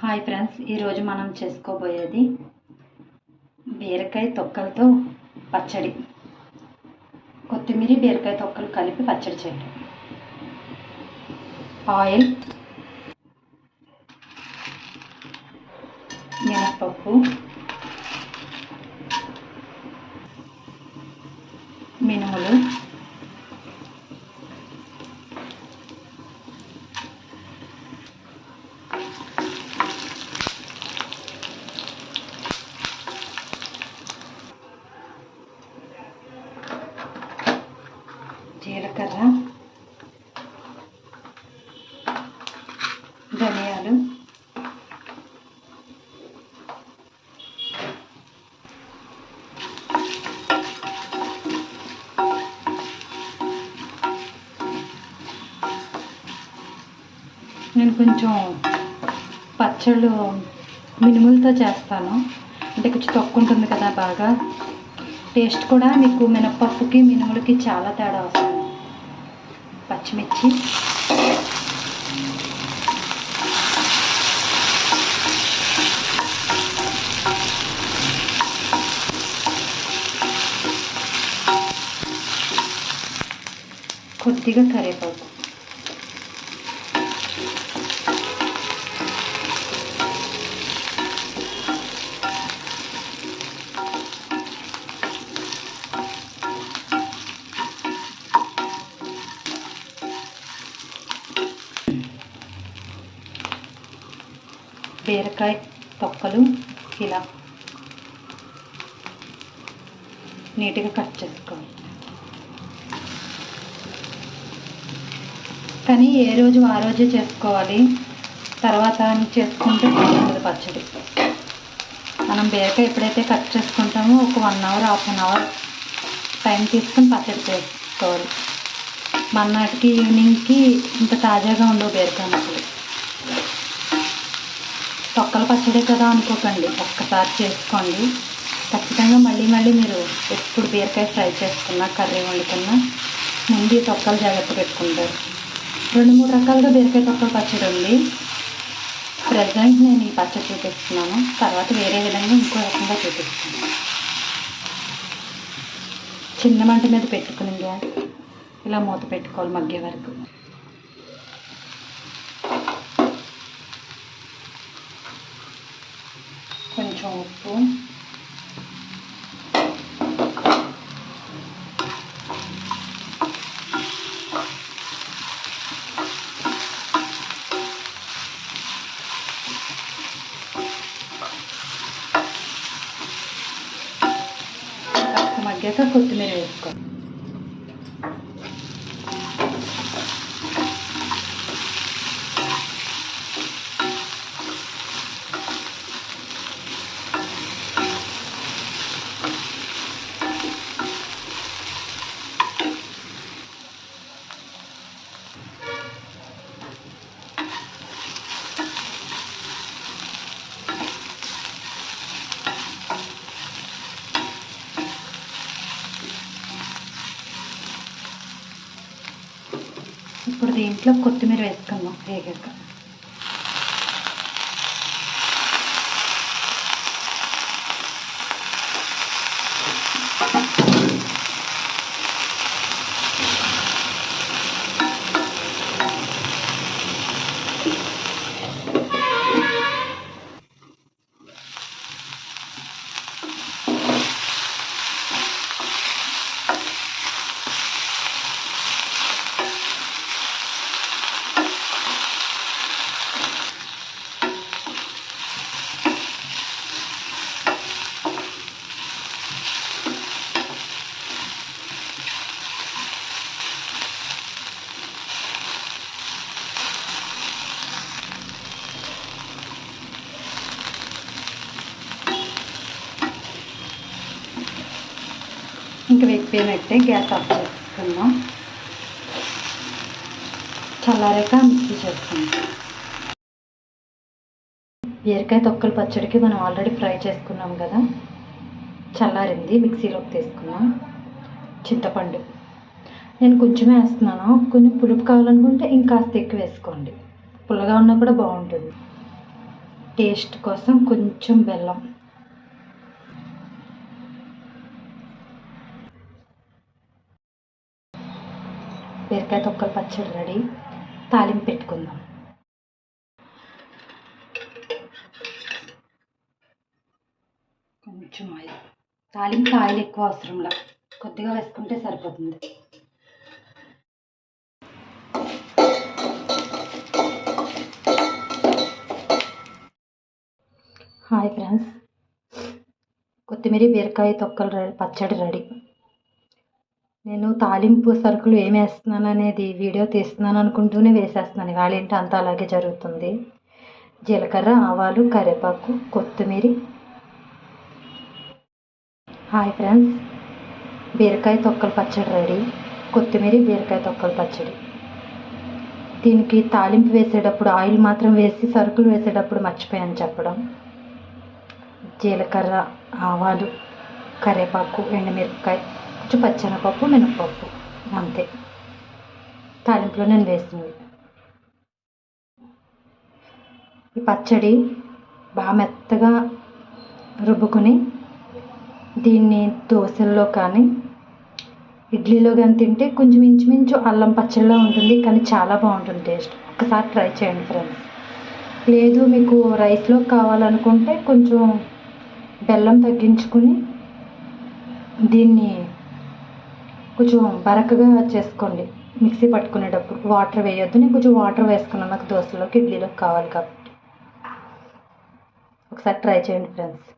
Hi friends, ఈరోజు మనం చేసుకోబోయేది బీరకాయ తొక్కలతో పచ్చడి. కొత్తిమీర బీరకాయ తొక్కలు కలిపి పచ్చడి చేయడం. ఆయిల్, మినపప్పు, మినుములు, జీలకర్ర, ధనియాలు, నేను కొంచెం పచ్చళ్ళు మినుములతో చేస్తాను. అంటే కొంచెం తక్కువ ఉంటుంది కదా, బాగా టేస్ట్ కూడా మీకు మినపప్పుకి మినుములకి చాలా తేడా వస్తుంది. పచ్చిమిర్చి, కొద్దిగా కరివేపాకు, బీరకాయ తొక్కలు ఇలా నీట్గా కట్ చేసుకోవాలి. కానీ ఏ రోజు ఆ రోజే చేసుకోవాలి, తర్వాత చేసుకుంటే బాగుంటుంది పచ్చడి. మనం బీరకాయ ఎప్పుడైతే కట్ చేసుకుంటామో ఒక 1 hour half an hour time తీసుకుని పచ్చడి చేసుకోవాలి. మర్నాటికి ఈవినింగ్కి ఇంత తాజాగా ఉండవు బీరకాయ ముక్కలు. తొక్కల పచ్చడే కదా అనుకోకండి, ఒక్కసారి చేసుకోండి. ఖచ్చితంగా మళ్ళీ మీరు ఎప్పుడు బీరకాయ ఫ్రై చేసుకున్నా, కర్రీ వండుకున్నా ముందు ఈ తొక్కలు జాగ్రత్త పెట్టుకుంటారు. 2-3 రకాలుగా బీరకాయ తొక్కల పచ్చడి ఉంది. ప్రజెంట్ నేను ఈ పచ్చడి చూపిస్తున్నాను, తర్వాత వేరే విధంగా ఇంకో రకంగా చూపిస్తాను. చిన్న మంట మీద పెట్టుకుని గ్యాస్ ఇలా మూత పెట్టుకోవాలి మగ్గే వరకు. కొంచెం ఉప్పు, మగ్గాక కొత్తిమీర వేసుకోవాలి. ఇప్పుడు దీంట్లో కొత్తిమీర వేసుకుందాం వేగాక. ఇంకా వేగిపోయినట్టే గ్యాస్ ఆఫ్ చేసుకుందాం. చల్లారాక మిక్సీ చేసుకుందాం. బీరకాయ తొక్కల పచ్చడికి మనం ఆల్రెడీ ఫ్రై చేసుకున్నాం కదా, చల్లారింది. మిక్సీలోకి తీసుకున్నాం. చింతపండు నేను కొంచెమే వేస్తున్నాను, కొంచెం పులుపు కావాలనుకుంటే ఇంకాస్త ఎక్కువ వేసుకోండి. పుల్లగా ఉన్నా కూడా బాగుంటుంది. టేస్ట్ కోసం కొంచెం బెల్లం, బీరకాయ తొక్కల పచ్చడి రెడీ. తాలింపు పెట్టుకుందాం. కొంచెం ఆయిల్, తాలింపు ఆయిల్ ఎక్కువ అవసరంలా, కొద్దిగా వేసుకుంటే సరిపోతుంది. హాయ్ ఫ్రెండ్స్, కొత్తిమీర బీరకాయ తొక్కల పచ్చడి రెడీ. నేను తాలింపు సరుకులు ఏమి వేస్తున్నాను అనేది వీడియో తీస్తున్నాను అనుకుంటూనే వేసేస్తున్నాను. ఇవాళ ఏంటి అంతా అలాగే జరుగుతుంది. జీలకర్ర, ఆవాలు, కరివేపాకు, కొత్తిమీర. హాయ్ ఫ్రెండ్స్, బీరకాయ తొక్కల పచ్చడి రెడీ. కొత్తిమీర బీరకాయ తొక్కల పచ్చడి. దీనికి తాలింపు వేసేటప్పుడు ఆయిల్ మాత్రం వేసి, సరుకులు వేసేటప్పుడు మర్చిపోయాను చెప్పడం. జీలకర్ర, ఆవాలు, కరివేపాకు, ఎండుమిరపకాయ, కొంచెం పచ్చెనపప్పు, మినపప్పు, అంతే తాలింపులో నేను వేసినవి. ఈ పచ్చడి బాగా మెత్తగా రుబ్బుకొని దీన్ని దోశల్లో కానీ ఇడ్లీలో కానీ తింటే కొంచెం ఇంచుమించు అల్లం పచ్చడిలా ఉంటుంది, కానీ చాలా బాగుంటుంది టేస్ట్. ఒకసారి ట్రై చేయండి ఫ్రెండ్స్. లేదు మీకు రైస్లో కావాలనుకుంటే కొంచెం బెల్లం తగ్గించుకొని దీన్ని కొంచెం బరకగా చేసుకోండి. మిక్సీ పట్టుకునేటప్పుడు వాటర్ వేయొద్దు. నేను కొంచెం వాటర్ వేసుకున్నాను, నాకు దోశలోకి ఇడ్లీలోకి కావాలి కాబట్టి. ఒకసారి ట్రై చేయండి ఫ్రెండ్స్.